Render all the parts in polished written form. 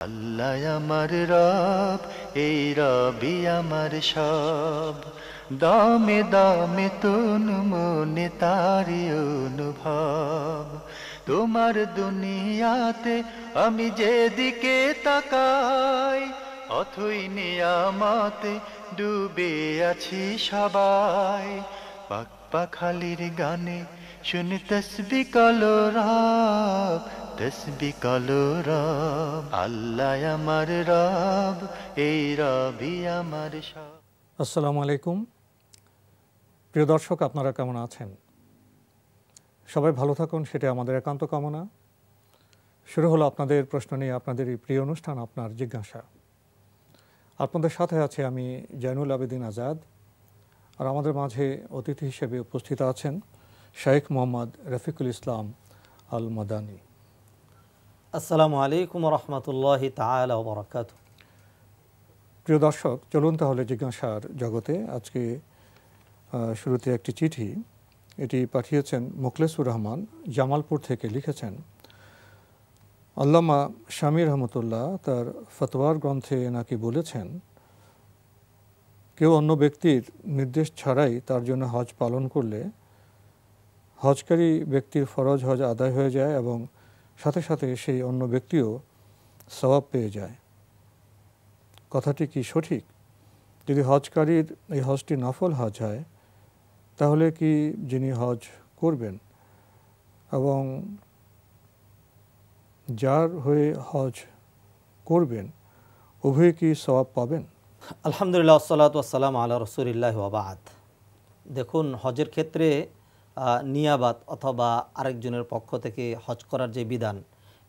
আল্লাহ আমার রব, এই রবি আমার সব। দামে দামে তুন মনে তারি অনুভব। তোমার দুনিয়াতে আমি যেদিকে তাকাই, অথই নিয়ামতে ডুবে আছি সবাই। পাক পাখালির গানে শুনি তসবি কলরব, তসবি কলরব। আল্লাহ আমার রব, এই রবি আমার সব। আসসালামু আলাইকুম প্রিয় দর্শক, আপনারা কেমন আছেন? সবাই ভালো থাকুন, সেটা আমাদের একান্ত কামনা। শুরু হলো আপনাদের প্রশ্ন নিয়ে আপনাদের এই প্রিয় অনুষ্ঠান আপনার জিজ্ঞাসা। আপনাদের সাথে আছে আমি জয়নুল আবেদিন আজাদ, আর আমাদের মাঝে অতিথি হিসেবে উপস্থিত আছেন শেখ মোহাম্মদ রফিকুল ইসলাম আল মাদানী। আসসালামু আলাইকুম রহমতুল্লাহি তাআলা ওয়া বারাকাতুহু। প্রিয় দর্শক, চলুন তাহলে জিজ্ঞাসার জগতে। আজকে শুরুতে একটি চিঠি, এটি পাঠিয়েছেন মুখলেসুর রহমান, জামালপুর থেকে। লিখেছেন, আল্লামা শামী রহমতুল্লাহ তার ফতোয়ার গ্রন্থে নাকি বলেছেন, কেউ অন্য ব্যক্তির নির্দেশ ছাড়াই তার জন্য হজ পালন করলে হজকারী ব্যক্তির ফরজ হজ আদায় হয়ে যায় এবং সাথে সাথে সেই অন্য ব্যক্তিও সওয়াব পেয়ে যায়। কথাটি কি সঠিক? যদি হজকারীর এই হজটি নফল হজ হয়, তাহলে কি যিনি হজ করবেন এবং যার হয়ে হজ করবেন উভয়ে কি সওয়াব পাবেন? আলহামদুলিল্লাহ, আসসালাতু ওয়াসসালামু আলা রাসূলিল্লাহি ওয়া বা'দ। দেখুন, হজের ক্ষেত্রে নিয়াবাত অথবা আরেকজনের পক্ষ থেকে হজ করার যে বিধান,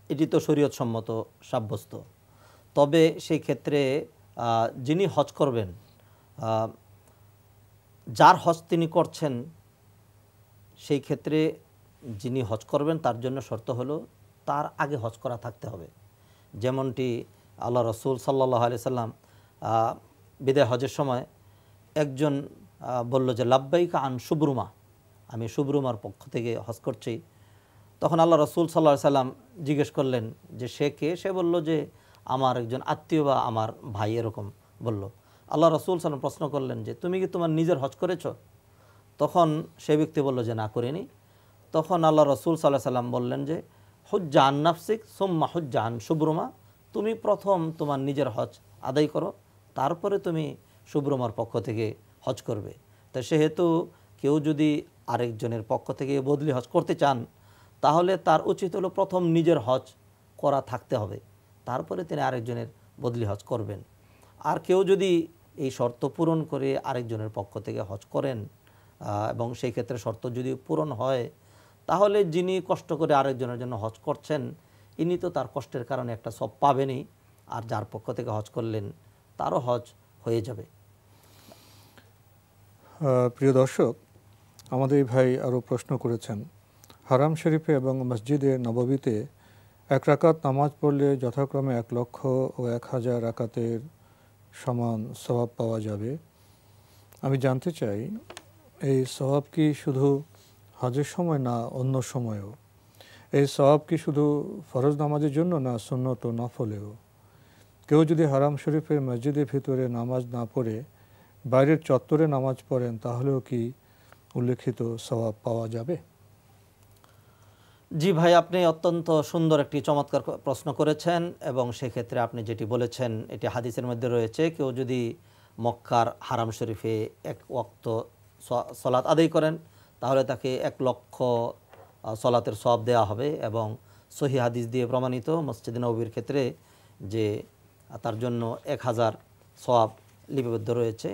এটি তো শরীয়তসম্মত সাব্যস্ত। তবে সেই ক্ষেত্রে যিনি হজ করবেন, যার হজ তিনি করছেন, সেই ক্ষেত্রে যিনি হজ করবেন তার জন্য শর্ত হলো তার আগে হজ করা থাকতে হবে। যেমনটি আল্লাহ রসুল সাল্লাল্লাহু আলাইহি সাল্লাম বিদায় হজের সময় একজন বলল যে লাব্বাইকা আন সুবরুমা, আমি সুবরুমার পক্ষ থেকে হজ করছি। তখন আল্লাহ রসুল সাল্লাল্লাহু আলাইহি সাল্লাম জিজ্ঞেস করলেন যে সে কে? সে বলল যে আমার একজন আত্মীয় বা আমার ভাই, এরকম বলল। আল্লাহ রসুল সাল্লাম প্রশ্ন করলেন যে তুমি কি তোমার নিজের হজ করেছো? তখন সে ব্যক্তি বলল যে না, করিনি। তখন আল্লাহ রসুল সাল্লাল্লাহু আলাইহি সাল্লাম বললেন যে হুজ্জা আন নাফসিক সুম্মা হুজ্জা আন সুবরুমা, তুমি প্রথম তোমার নিজের হজ আদায় করো, তারপরে তুমি সুবরুমার পক্ষ থেকে হজ করবে। তো সেহেতু কেউ যদি আরেকজনের পক্ষ থেকে বদলি হজ করতে চান, তাহলে তার উচিত হলো প্রথম নিজের হজ করা থাকতে হবে, তারপরে তিনি আরেকজনের বদলি হজ করবেন। আর কেউ যদি এই শর্ত পূরণ করে আরেকজনের পক্ষ থেকে হজ করেন এবং সেই ক্ষেত্রে শর্ত যদি পূরণ হয়, তাহলে যিনি কষ্ট করে আরেকজনের জন্য হজ করছেন, ইনি তো তার কষ্টের কারণে একটা সব পাবেনই, আর যার পক্ষ থেকে হজ করলেন তারও হজ হয়ে যাবে। প্রিয় দর্শক, আমাদের এই ভাই আরও প্রশ্ন করেছেন, হারাম শরীফে এবং মসজিদে নববীতে এক রাকাত নামাজ পড়লে যথাক্রমে 1 লক্ষ ও 1000 রাকাতের সমান সওয়াব পাওয়া যাবে। আমি জানতে চাই, এই সওয়াব কি শুধু হজের সময় না অন্য সময়েও? এই সওয়াব কি শুধু ফরজ নামাজের জন্য না সুন্নত ও নফলেও? কেউ যদি হারাম শরীফের মসজিদের ভিতরে নামাজ না পড়ে বাইরের চত্বরে নামাজ পড়েন, তাহলেও কি উল্লেখিত সওয়াব পাওয়া যাবে? জি ভাই, আপনি অত্যন্ত সুন্দর একটি চমৎকার প্রশ্ন করেছেন এবং সেক্ষেত্রে আপনি যেটি বলেছেন এটি হাদিসের মধ্যে রয়েছে। কেউ যদি মক্কার হারাম শরীফে 1 ওয়াক্ত সলাত আদায় করেন, তাহলে তাকে 1 লক্ষ সলাতের সওয়াব দেওয়া হবে। এবং সহিহ হাদিস দিয়ে প্রমাণিত মসজিদে নববীর ক্ষেত্রে যে তার জন্য 1000 সওয়াব লিপিবদ্ধ রয়েছে।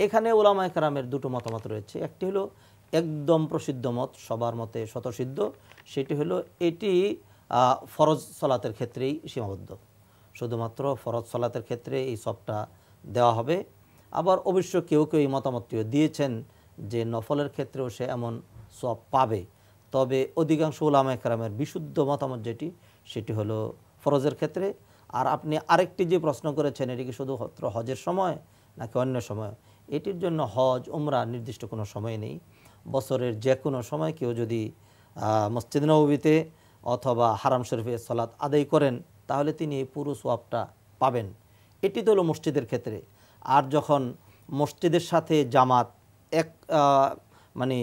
এখানে উলামায়ে কেরামের দুটো মতামত রয়েছে। একটি হলো একদম প্রসিদ্ধ মত, সবার মতে স্বতঃসিদ্ধ, সেটি হলো এটি ফরজ সলাতের ক্ষেত্রেই সীমাবদ্ধ, শুধুমাত্র ফরজ সলাতের ক্ষেত্রে এই সবটা দেওয়া হবে। আবার অবশ্য কেউ কেউ এই মতামতটিও দিয়েছেন যে নফলের ক্ষেত্রেও সে এমন সওয়াব পাবে। তবে অধিকাংশ উলামায়ে কেরামের বিশুদ্ধ মতামত যেটি, সেটি হলো ফরজের ক্ষেত্রে। আর আপনি আরেকটি যে প্রশ্ন করেছেন, এটি কি শুধুমাত্র হজের সময় নাকি অন্য সময়? এটির জন্য হজ উমরা নির্দিষ্ট কোনো সময় নেই। বছরের যে কোনো সময় কেউ যদি মসজিদ নববীতে অথবা হারাম শরীফে সালাত আদায় করেন, তাহলে তিনি এই পুরো সোয়াবটা পাবেন। এটি তো হলো মসজিদের ক্ষেত্রে। আর যখন মসজিদের সাথে জামাত মানে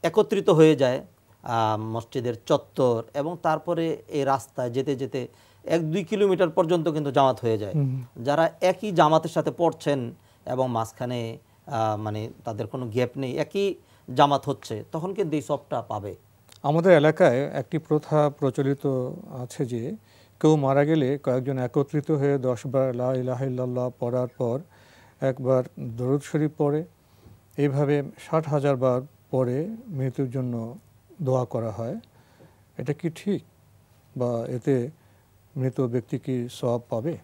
একত্রিত হয়ে যায়, মসজিদের চত্বর এবং তারপরে এই রাস্তায় যেতে যেতে 1-2 কিলোমিটার পর্যন্ত কিন্তু জামাত হয়ে যায়। যারা একই জামাতের সাথে পড়ছেন এবং মাঝখানে মানে তাদের কোনো গ্যাপ নেই, একই জামাত হচ্ছে, তখন কিন্তু এই সবটা পাবে। আমাদের এলাকায় একটি প্রথা প্রচলিত আছে যে কেউ মারা গেলে কয়েকজন একত্রিত হয়ে 10 বার লা ইলাহা ইল্লাল্লাহ পড়ার পর একবার দরুদ শরীফ পড়ে, এইভাবে 60,000 বার পরে মৃত্যুর জন্য দোয়া করা হয়। এটা কি ঠিক, বা এতে মৃত ব্যক্তি কি সওয়াব পাবে?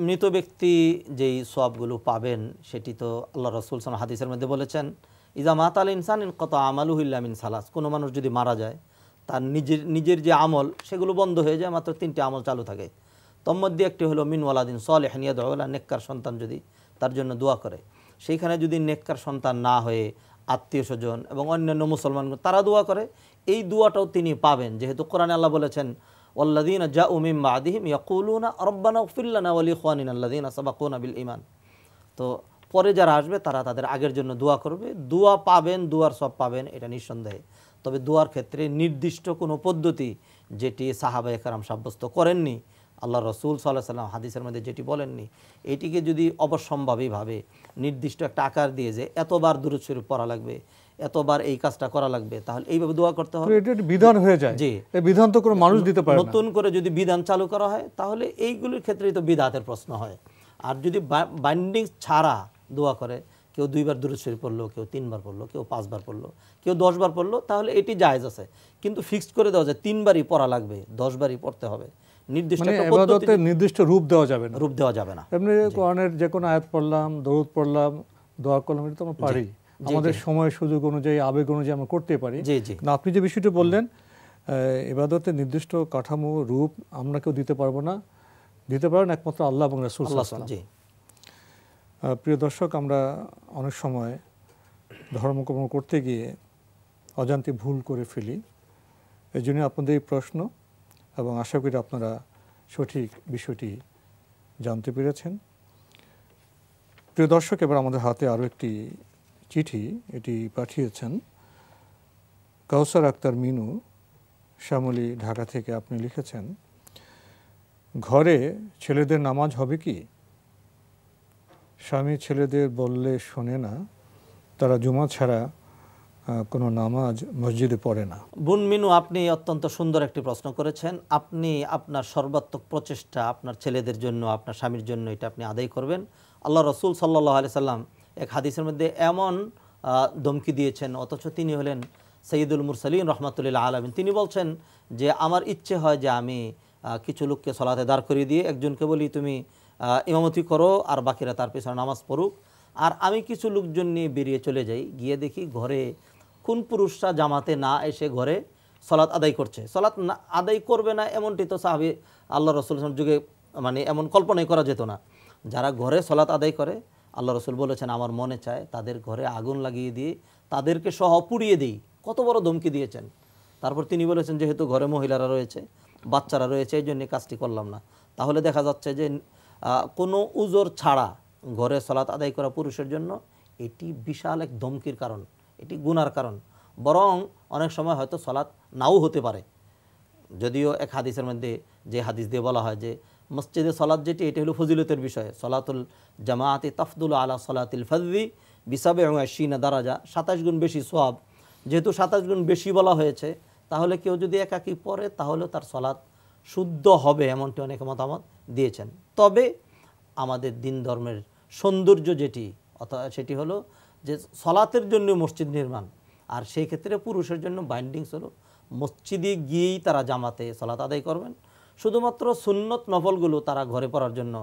মৃত ব্যক্তি যেই সওয়াবগুলো পাবেন সেটি তো আল্লাহ রাসূল সাল্লাল্লাহু আলাইহি হাদিসের মধ্যে বলেছেন, ইজা মাতাল ইনসান ইনকাতা আমালুহু ইল্লা মিন সালাস। কোনো মানুষ যদি মারা যায়, তার নিজের যে আমল সেগুলো বন্ধ হয়ে যায়, মাত্র 3টি আমল চালু থাকে। তোর মধ্যে একটি হলো মিন ওয়ালাদিন সালিহিন ইয়াদউ লা, নেককার সন্তান যদি তার জন্য দোয়া করে। সেইখানে যদি নেককার সন্তান না হয়ে আত্মীয় স্বজন এবং অন্যান্য মুসলমান তারা দোয়া করে, এই দোয়াটাও তিনি পাবেন। যেহেতু কোরআনে আল্লাহ বলেছেন, ওয়াল্লাযীনা জাউ মিন বা'দিহিম ইয়াকুলুনা রব্বানা ইগফির লানা ওয়া লিইখওয়ানিনা আল্লাযীনা সাবাকুনা বিল ঈমান। তো পরে যারা আসবে তারা তাদের আগের জন্য দোয়া করবে, দোয়া পাবেন, দোয়ার সব পাবেন, এটা নিঃসন্দেহে। তবে দোয়ার ক্ষেত্রে নির্দিষ্ট কোনো পদ্ধতি যেটি সাহাবায়ে কেরাম সাব্যস্ত করেননি, আল্লাহ রাসূল সাল্লাল্লাহু আলাইহি ওয়াসাল্লাম হাদিসের মধ্যে যেটি বলেননি, এটিকে যদি অবশ্যম্ভাবীভাবে নির্দিষ্ট একটা আকার দিয়ে যে এতবার দুরূদ শরীফ পড়া লাগবে, এতবার এই কাজটা করা লাগবে, তাহলে এইভাবে দোয়া করতে হবে, এটা বিধান হয়ে যায়। জি, এই বিধান তো কোনো মানুষ দিতে পারে না। নতুন করে যদি বিধান চালু করা হয় তাহলে এইগুলির ক্ষেত্রেই তো বিদআতের প্রশ্ন হয়। আর যদি বাইন্ডিং ছাড়া দোয়া করে, কেউ 2 বার দুরূদ শরীফ পড়লো, কেউ 3 বার পড়লো, কেউ 5 বার পড়লো, কেউ 10 বার পড়লো, তাহলে এটি জায়েজ আছে। কিন্তু ফিক্সড করে দেওয়া যায় 3 বারই পড়া লাগবে, 10 বারই পড়তে হবে, নির্দিষ্ট একটা পদ্ধতি, নির্দিষ্ট রূপ দেওয়া যাবে না। রূপ দেওয়া যাবে না। এমনি কোরআনের যে কোনো আয়াত পড়লাম, দরুদ পড়লাম, দোয়া করলাম, এটা তো আমরা পারি, আমাদের সময় সুযোগ অনুযায়ী আবেগ অনুযায়ী আমরা করতে পারি। না, আপনি যে বিষয়টি বললেন, ইবাদতের নির্দিষ্ট কাঠামো রূপ আমরা কেউ দিতে পারবো না, দিতে পারেন একমাত্র আল্লাহ এবং রাসূল সাল্লাল্লাহু আলাইহি ওয়াসাল্লাম। প্রিয় দর্শক, আমরা অনেক সময় ধর্মকর্ম করতে গিয়ে অজান্তে ভুল করে ফেলি। এই জন্য আপনাদের এই প্রশ্ন, এবং আশা করি আপনারা সঠিক বিষয়টি জানতে পেরেছেন। প্রিয় দর্শক, এবার আমাদের হাতে আরও একটি চিঠি, এটি পাঠিয়েছেন কাউসার আক্তার মিনু, শ্যামলী, ঢাকা থেকে। আপনি লিখেছেন, ঘরে ছেলেদের নামাজ হবে কি? স্বামী ছেলেদের বললে শোনে না, তারা জুমা ছাড়া কোনো নামাজ মসজিদে পড়ে না। বোন মিনু, আপনি অত্যন্ত সুন্দর একটি প্রশ্ন করেছেন। আপনি আপনার সর্বাত্মক প্রচেষ্টা আপনার ছেলেদের জন্য, আপনার স্বামীর জন্য এটা আপনি আদায় করবেন। আল্লাহ রাসূল সাল্লাল্লাহু আলাইহি সাল্লাম এক হাদিসের মধ্যে এমন ধমকি দিয়েছেন, অথচ তিনি হলেন সাইয়্যিদুল মুরসালিন রাহমাতুল্লিল আলামিন। তিনি বলছেন যে আমার ইচ্ছে হয় যে আমি কিছু লোককে সালাতে দাঁড় করিয়ে দিয়ে একজনকে বলি তুমি ইমামতি করো আর বাকিরা তার পেছনে নামাজ পড়ুক, আর আমি কিছু লোকজন নিয়ে বেরিয়ে চলে যাই, গিয়ে দেখি ঘরে কোন পুরুষরা জামাতে না এসে ঘরে সালাত আদায় করছে। সালাত না আদায় করবে না এমনটি তো সাহাবী আল্লাহ রাসূল যুগে মানে এমন কল্পনাই করা যেত না। যারা ঘরে সালাত আদায় করে, আল্লাহ রাসূল বলেছেন আমার মনে চায় তাদের ঘরে আগুন লাগিয়ে দিয়ে তাদেরকে সহ পুড়িয়ে দিই। কত বড় ধমকি দিয়েছেন। তারপর তিনি বলেছেন যেহেতু ঘরে মহিলারা রয়েছে, বাচ্চারা রয়েছে, এই জন্য কাজটি করলাম না। তাহলে দেখা যাচ্ছে যে কোনো উজর ছাড়া ঘরে সালাত আদায় করা পুরুষের জন্য এটি বিশাল এক ধমকির কারণ, এটি গুনার কারণ। বরং অনেক সময় হয়তো সালাত নাও হতে পারে। যদিও এক হাদিসের মধ্যে যে হাদিস দিয়ে বলা হয় যে মসজিদে সালাত যেটি, এটি হলো ফজিলতের বিষয়। সালাতুল জামাআতি তাফদুলু আলা সালাতিল ফাজরি বি-৭২ দারাজা, ২৭ গুণ বেশি সওয়াব। যেহেতু ২৭ গুণ বেশি বলা হয়েছে, তাহলে কেউ যদি একাকী পড়ে তাহলে তার সালাত শুদ্ধ হবে, এমনটি অনেকে মতামত দিয়েছেন। তবে আমাদের দিন ধর্মের সৌন্দর্য যেটি, অর্থাৎ সেটি হলো যে সালাতের জন্য মসজিদ নির্মাণ, আর সেই ক্ষেত্রে পুরুষের জন্য বাইন্ডিংস হলো মসজিদে গিয়েই তারা জামাতে সালাত আদায় করবেন। শুধুমাত্র সুন্নত নফলগুলো তারা ঘরে পড়ার জন্য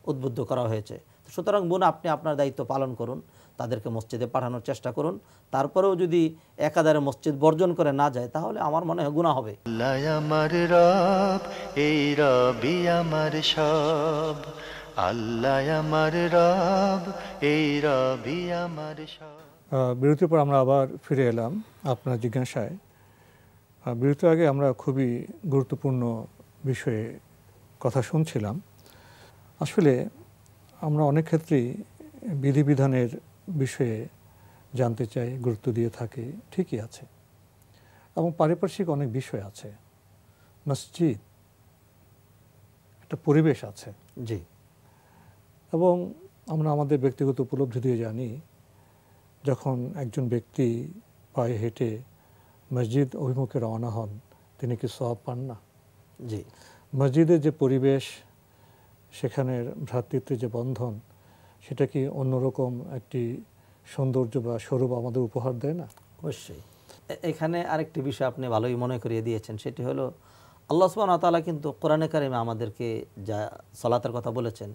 উদ্বুদ্ধ করা হয়েছে। সুতরাং বোন, আপনি আপনার দায়িত্ব পালন করুন, তাদেরকে মসজিদে পাঠানোর চেষ্টা করুন। তারপরেও যদি একাধারে মসজিদ বর্জন করে না যায় তাহলে আমার মনে হয় গুনাহ হবে। আল্লাহ আমার রব, এই রবি আমার সব। আল্লাহ আমার রব, এই রবি আমার সব। বিরতির পর আমরা আবার ফিরে এলাম আপনার জিজ্ঞাসায়। বিরতির আগে আমরা খুবই গুরুত্বপূর্ণ বিষয়ে কথা শুনছিলাম, আসলে আমরা অনেক ক্ষেত্রেই বিধিবিধানের বিষয়ে জানতে চাই, গুরুত্ব দিয়ে থাকি, ঠিকই আছে, এবং পারিপার্শ্বিক অনেক বিষয় আছে। মসজিদ একটা পরিবেশ আছে, জি, এবং আমরা আমাদের ব্যক্তিগত উপলব্ধি দিয়ে জানি, যখন একজন ব্যক্তি পায়ে হেঁটে মসজিদ অভিমুখে রওনা হন, তিনি কি সওয়াব পান না? জি, মসজিদের যে পরিবেশ, সেখানের ভ্রাতৃত্বের যে বন্ধন, সেটা কি অন্যরকম একটি সৌন্দর্য বা স্বরূপ আমাদের উপহার দেয় না? অবশ্যই। এখানে আরেকটি বিষয় আপনি ভালোই মনে করিয়ে দিয়েছেন, সেটি হলো আল্লাহ সুবহানাহু ওয়া তাআলা কিন্তু কোরআনে কারিমে আমাদেরকে যা সালাতের কথা বলেছেন,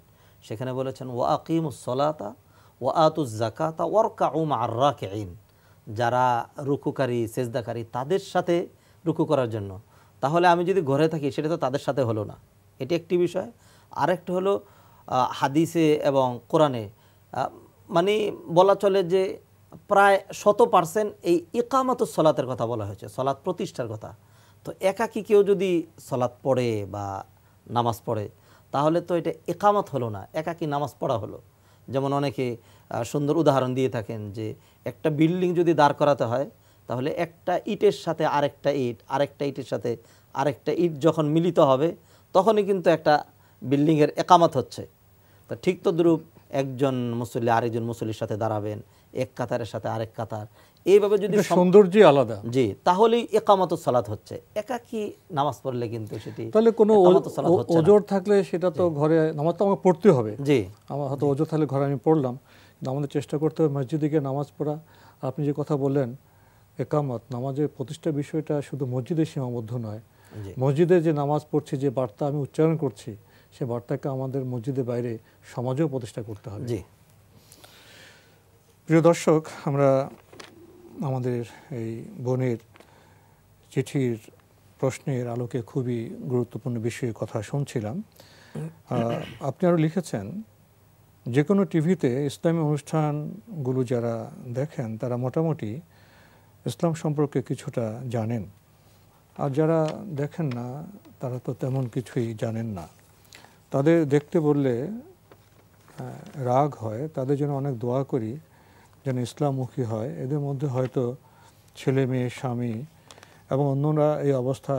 সেখানে বলেছেন ওয়া আকিমুস সালাতা ওয়া আতুজ যাকাতা ওয়ারকাউ মা'আর রাকিঈন, যারা রুকুকারী সেজদাকারী তাদের সাথে রুকু করার জন্য। তাহলে আমি যদি ঘরে থাকি সেটা তো তাদের সাথে হলো না, এটি একটি বিষয়। আরেকটা হলো হাদিসে এবং কোরআনে মানে বলা চলে যে প্রায় 100% এই ইকামাতুস সালাতের কথা বলা হয়েছে, সালাত প্রতিষ্ঠার কথা। তো একাকী কেউ যদি সালাত পড়ে বা নামাজ পড়ে, তাহলে তো এটা ইকামত হলো না, একাকী নামাজ পড়া হলো। যেমন অনেকে সুন্দর উদাহরণ দিয়ে থাকেন যে একটা বিল্ডিং যদি দাঁড় করাতে হয়, তাহলে একটা ইটের সাথে আরেকটা ইট, আরেকটা ইটের সাথে আরেকটা ইট যখন মিলিত হবে, তখনই কিন্তু একটা বিল্ডিংয়ের একামত হচ্ছে। তো ঠিক তদ্রূপ একজন মুসল্লি আরেকজন মুসল্লির সাথে দাঁড়াবেন, এক কাতারের সাথে আরেক কাতার, এইভাবে যদি সৌন্দর্য আলাদা, জি, তাহলেই ইকামাতুস সালাত হচ্ছে। একাকী নামাজ পড়লে কিন্তু সেটি তাহলে কোনো ইকামাতুস সালাত হচ্ছে না। ওজোর থাকলে সেটা তো ঘরে নামাজ তো আমাকে পড়তে হবে। জি, আমার হয়তো ওজোর থাকলে ঘরে আমি পড়লাম, কিন্তু আমাদের চেষ্টা করতে হবে মসজিদে গিয়ে নামাজ পড়া। আপনি যে কথা বললেন একামত, নামাজের প্রতিষ্ঠা বিষয়টা শুধু মসজিদে সীমাবদ্ধ নয়। জি, মসজিদে যে নামাজ পড়ছি, যে বার্তা আমি উচ্চারণ করছি, সে বার্তাকে আমাদের মসজিদের বাইরে সমাজেও প্রতিষ্ঠা করতে হবে। জি। প্রিয় দর্শক, আমরা আমাদের এই বোনের চিঠির প্রশ্নের আলোকে খুবই গুরুত্বপূর্ণ বিষয়ে কথা শুনছিলাম। আপনি আরও লিখেছেন, যে কোনো টিভিতে ইসলামী অনুষ্ঠানগুলো যারা দেখেন তারা মোটামুটি ইসলাম সম্পর্কে কিছুটা জানেন, আর যারা দেখেন না তারা তো তেমন কিছুই জানেন না। তাদের দেখতে বললে রাগ হয়, তাদের জন্য অনেক দোয়া করি যেন ইসলামমুখী হয়। এদের মধ্যে হয়তো ছেলে মেয়ে স্বামী এবং অন্যরা এই অবস্থা,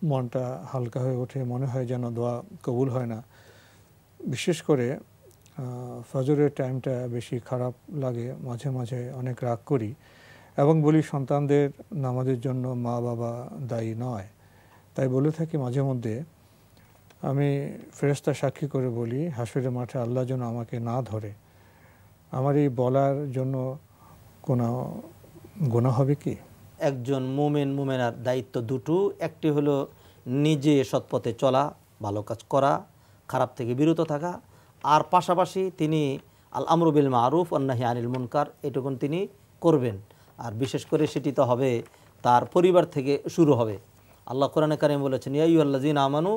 মনটা হালকা হয়ে ওঠে, মনে হয় যেন দোয়া কবুল হয় না। বিশেষ করে ফজরের টাইমটা বেশি খারাপ লাগে, মাঝে মাঝে অনেক রাগ করি এবং বলি সন্তানদের নামাজের জন্য মা বাবা দায়ী নয়। তাই বলে থাকি মাঝে মধ্যে, আমি ফেরেশতা সাক্ষী করে বলি, হাসরের মাঠে আল্লাহ যেন আমাকে না ধরে। আমার এই বলার জন্য কোনো গুনাহ হবে কি? একজন মুমিন মুমিনার দায়িত্ব দুটো, একটি হলো নিজে সৎপথে চলা, ভালো কাজ করা, খারাপ থেকে বিরত থাকা, আর পাশাপাশি তিনি আল আমরু বিল মারুফ ওয়ান নাহি আনিল মুনকার, এটুকুন তিনি করবেন। আর বিশেষ করে সেটি তো হবে তার পরিবার থেকে শুরু হবে। আল্লাহ কোরআনে কারিমে বলেছেন, ইয়া আইয়ুহাল্লাযীনা আমানু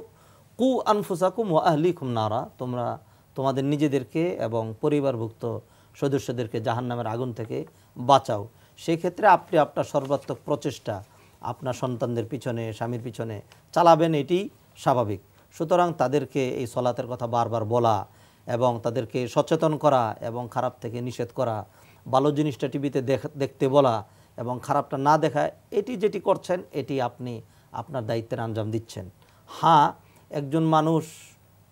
কু আনফুসাকুম ওয়া আহলিকুম নারা, তোমরা তোমাদের নিজেদেরকে এবং পরিবারভুক্ত সদস্যদেরকে জাহান্নামের আগুন থেকে বাঁচাও। সেই ক্ষেত্রে আপনি আপনার সর্বাত্মক প্রচেষ্টা আপনার সন্তানদের পিছনে, স্বামীর পিছনে চালাবেন, এটি স্বাভাবিক। সুতরাং তাদেরকে এই সলাতের কথা বারবার বলা এবং তাদেরকে সচেতন করা এবং খারাপ থেকে নিষেধ করা, ভালো জিনিসটা টিভিতে দেখতে বলা এবং খারাপটা না দেখা, এটি যেটি করছেন এটি আপনি আপনার দায়িত্বের আঞ্জাম দিচ্ছেন। হ্যাঁ, একজন মানুষ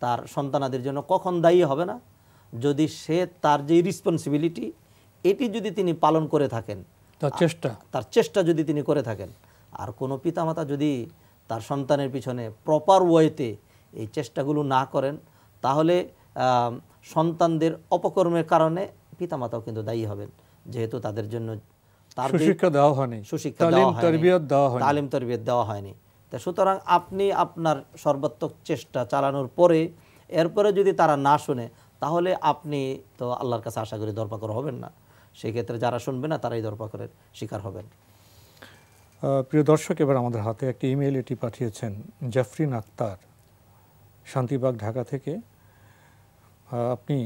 তার সন্তানাদের জন্য কখন দায়ী হবে না, যদি সে তার যে রেসপন্সিবিলিটি এটি যদি তিনি পালন করে থাকেন, তার চেষ্টা যদি তিনি করে থাকেন। আর কোনো পিতামাতা যদি তার সন্তানের পিছনে প্রপার ওয়েতে এই চেষ্টাগুলো না করেন, তাহলে সন্তানদের অপকর্মের কারণে পিতামাতাও কিন্তু দায়ী হবেন, যেহেতু তাদের জন্য তার সুশিক্ষা দেওয়া হয়নি, তালিম তারবিয়ত দেওয়া হয়নি। তা সুতরাং আপনি আপনার সর্বাত্মক চেষ্টা চালানোর পরে, এরপরে যদি তারা না শুনে, তাহলে আপনি তো আল্লাহর কাছে আশা করি দরপাকর হবেন না। সেই ক্ষেত্রে যারা শুনবে না তারাই দরপাকরের শিকার হবেন। প্রিয় দর্শক, এবার আমাদের হাতে একটি ইমেল, এটি পাঠিয়েছেন জাফরিন আক্তার, শান্তিবাগ, ঢাকা থেকে। আপনি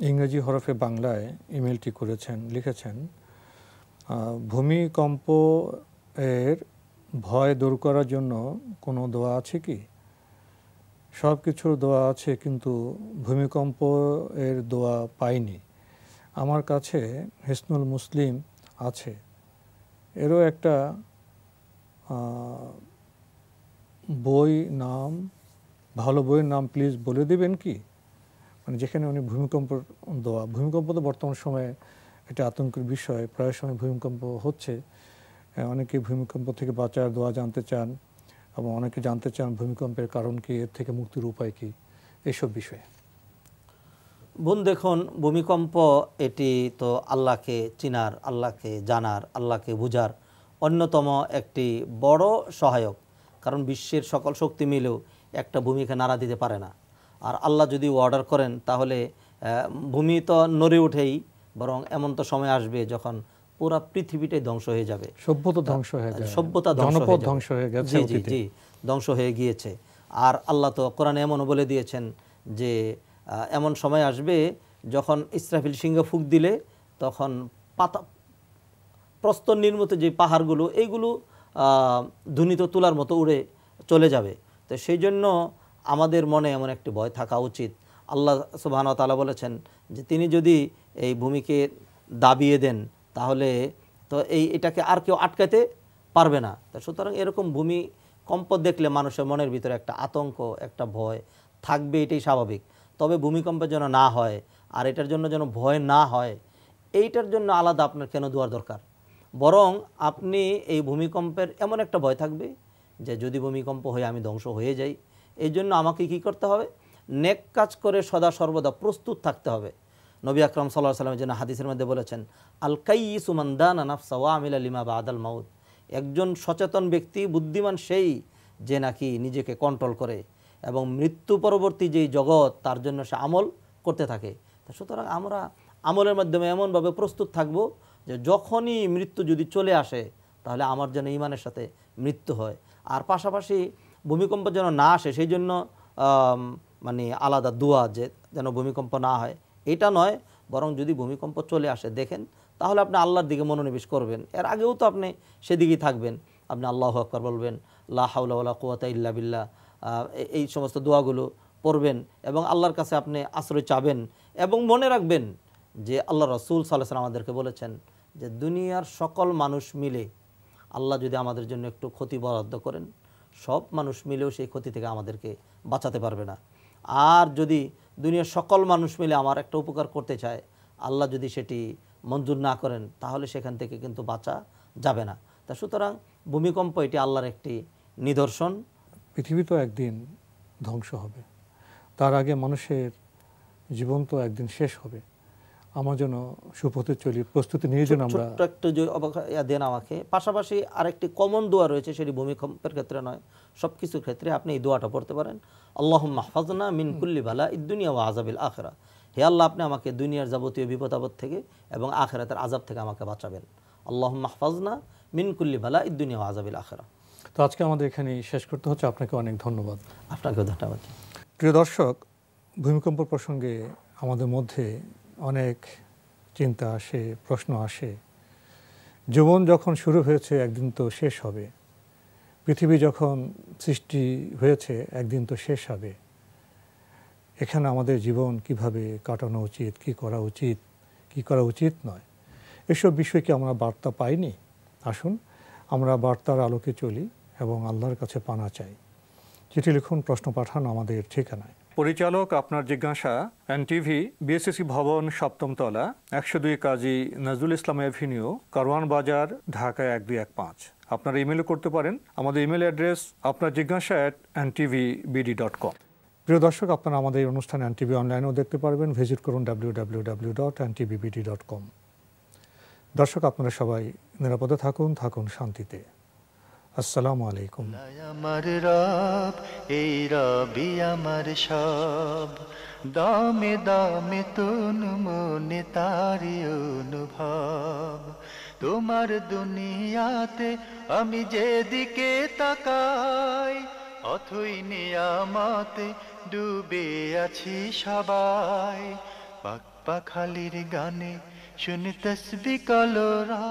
ইংরেজি হরফে বাংলায় ইমেলটি করেছেন, লিখেছেন, ভূমিকম্প এর ভয় দূর করার জন্য কোনো দোয়া আছে কি? সব কিছুর দোয়া আছে, কিন্তু ভূমিকম্প এর দোয়া পাইনি। আমার কাছে হিসনুল মুসলিম আছে, এরও একটা বই নাম, ভালো বইয়ের নাম প্লিজ বলে দেবেন কি? মানে যেখানে উনি ভূমিকম্পের দোয়া, ভূমিকম্প তো বর্তমান সময়ে এটা আতঙ্কের বিষয়, প্রায় সময় ভূমিকম্প হচ্ছে। অনেকে ভূমিকম্প থেকে বাঁচার দোয়া জানতে চান, এবং অনেকে জানতে চান ভূমিকম্পের কারণ কি, এর থেকে মুক্তির উপায় কি, এইসব বিষয়ে। বোন দেখুন, ভূমিকম্প এটি তো আল্লাহকে চিনার, আল্লাহকে জানার, আল্লাহকে বুঝার অন্যতম একটি বড় সহায়ক। কারণ বিশ্বের সকল শক্তি মিলেও একটা ভূমিকে নাড়া দিতে পারে না। আর আল্লাহ যদি অর্ডার করেন তাহলে ভূমি তো নড়ে উঠেই, বরং এমন তো সময় আসবে যখন পুরা পৃথিবীটাই ধ্বংস হয়ে যাবে। সভ্যতা ধ্বংস হয়ে যাবে, সভ্যতা ধ্বংস হয়ে গেছে, জি জি ধ্বংস হয়ে গিয়েছে। আর আল্লাহ তো কোরআনে এমনও বলে দিয়েছেন যে এমন সময় আসবে যখন ইসরাফিল সিংহ ফুঁক দিলে তখন পাতা প্রস্তর নির্মিত যে পাহাড়গুলো, এইগুলো ধুনিত তুলার মতো উড়ে চলে যাবে। তো সেই জন্য আমাদের মনে এমন একটি ভয় থাকা উচিত। আল্লাহ সুবহানাহু ওয়া তাআলা বলেছেন যে তিনি যদি এই ভূমিকে দাবিয়ে দেন তাহলে তো এটাকে আর কেউ আটকাতে পারবে না। তো সুতরাং এরকম ভূমিকম্প দেখলে মানুষের মনের ভিতরে একটা আতঙ্ক, একটা ভয় থাকবে, এটাই স্বাভাবিক। তবে ভূমিকম্প যেন না হয়, আর এটার জন্য যেন ভয় না হয়, এইটার জন্য আলাদা আপনার কেন দোয়ার দরকার? বরং আপনি এই ভূমিকম্পের এমন একটা ভয় থাকবে যে যদি ভূমিকম্প হয়ে আমি ধ্বংস হয়ে যাই, এই জন্য আমাকে কি করতে হবে? নেক কাজ করে সদা সর্বদা প্রস্তুত থাকতে হবে। নবী আকরাম সাল্লাল্লাহু আলাইহি ওয়াসাল্লাম যেন হাদিসের মধ্যে বলেছেন, আল কাইয়িসু মান দানা নাফসা ওয়া আমিলা লিমা বাদাল মাউত। একজন সচেতন ব্যক্তি, বুদ্ধিমান সেই যে নাকি নিজেকে কন্ট্রোল করে এবং মৃত্যু পরবর্তী যেই জগৎ তার জন্য সে আমল করতে থাকে। সুতরাং আমরা আমলের মাধ্যমে এমনভাবে প্রস্তুত থাকব যে যখনই মৃত্যু যদি চলে আসে তাহলে আমার যেন ঈমানের সাথে মৃত্যু হয়। আর পাশাপাশি ভূমিকম্প যেন না আসে সেই জন্য মানে আলাদা দোয়া, যে যেন ভূমিকম্প না হয় এটা নয়, বরং যদি ভূমিকম্প চলে আসে দেখেন তাহলে আপনি আল্লাহর দিকে মনোনিবেশ করবেন। এর আগেও তো আপনি সেদিকেই থাকবেন, আপনি আল্লাহু আকবার বলবেন, লা হাওলা ওয়ালা কুওয়াতা ইল্লা বিল্লাহ, এই সমস্ত দোয়াগুলো পড়বেন এবং আল্লাহর কাছে আপনি আশ্রয় চাবেন। এবং মনে রাখবেন যে আল্লাহ রাসূল সাল্লাল্লাহু আলাইহি ওয়াসাল্লাম আমাদেরকে বলেছেন যে দুনিয়ার সকল মানুষ মিলে আল্লাহ যদি আমাদের জন্য একটু ক্ষতি বরাদ্দ করেন, সব মানুষ মিলেও সেই ক্ষতি থেকে আমাদেরকে বাঁচাতে পারবে না। আর যদি দুনিয়ার সকল মানুষ মিলে আমার একটা উপকার করতে চায়, আল্লাহ যদি সেটি মঞ্জুর না করেন তাহলে সেখান থেকে কিন্তু বাঁচা যাবে না। তা সুতরাং ভূমিকম্প এটি আল্লাহর একটি নিদর্শন। পৃথিবী তো একদিন ধ্বংস হবে, তার আগে মানুষের জীবন তো একদিন শেষ হবে। আমার জন্য সুপথে চলি, প্রস্তুতি নিয়ে যেন আমরা একটু দেন আমাকে। পাশাপাশি আরেকটি কমন দোয়া রয়েছে, সেটি ভূমিকম্পের ক্ষেত্রে নয়, সব কিছুর ক্ষেত্রে আপনি এই দোয়াটা পড়তে পারেন, আল্লাহুম্মা হফাজনা মিন কুল্লি বালা ইদ-দুনিয়া ওয়া আযাবিল আখিরা। হে আল্লাহ, আপনি আমাকে দুনিয়ার যাবতীয় বিপদ আপদ থেকে এবং আখিরাতের আযাব থেকে আমাকে বাঁচাবেন। আল্লাহুম্মা হফাজনা মিন কুল্লি বালা ইদ-দুনিয়া ওয়া আযাবিল আখিরা। তো আজকে আমাদের এখানে শেষ করতে হচ্ছে। আপনাকে অনেক ধন্যবাদ। আপনাকেও ধন্যবাদ। প্রিয় দর্শক, ভূমিকম্প প্রসঙ্গে আমাদের মধ্যে অনেক চিন্তা আসে, প্রশ্ন আসে। জীবন যখন শুরু হয়েছে একদিন তো শেষ হবে, পৃথিবী যখন সৃষ্টি হয়েছে একদিন তো শেষ হবে। এখানে আমাদের জীবন কিভাবে কাটানো উচিত, কি করা উচিত, কি করা উচিত নয়, এসব বিষয়ে কি আমরা বার্তা পাইনি? আসুন আমরা বার্তার আলোকে চলি এবং আল্লাহর কাছে পানা চাই। চিঠি লিখুন, প্রশ্ন পাঠান আমাদের ঠিকানায়। পরিচালক আপনার জিজ্ঞাসা, এনটিভি, বিএসসি ভবন, 7ম তলা, 102 কাজী নজরুল ইসলাম এভিনিউ, কারওয়ান বাজার, ঢাকা 1215। আপনারা ইমেলও করতে পারেন। আমাদের ইমেল অ্যাড্রেস আপনার জিজ্ঞাসা @ntvbd.com। প্রিয় দর্শক, আপনারা আমাদের এই অনুষ্ঠান এনটিভি অনলাইনেও দেখতে পারবেন। ভিজিট করুন www.ntvbd.com। দর্শক, আপনারা সবাই নিরাপদে থাকুন, থাকুন শান্তিতে। আসসালামু আলাইকুম। আমার রব, এই রবি আমার সব, দামে দামে তুন মনে তারি অনুভব। তোমার দুনিয়াতে আমি যেদিকে তাকাই, অথই নিয়ামতে ডুবে আছি সবাই। পাক পাখালির গানে শুনে তসবিহ কলরা।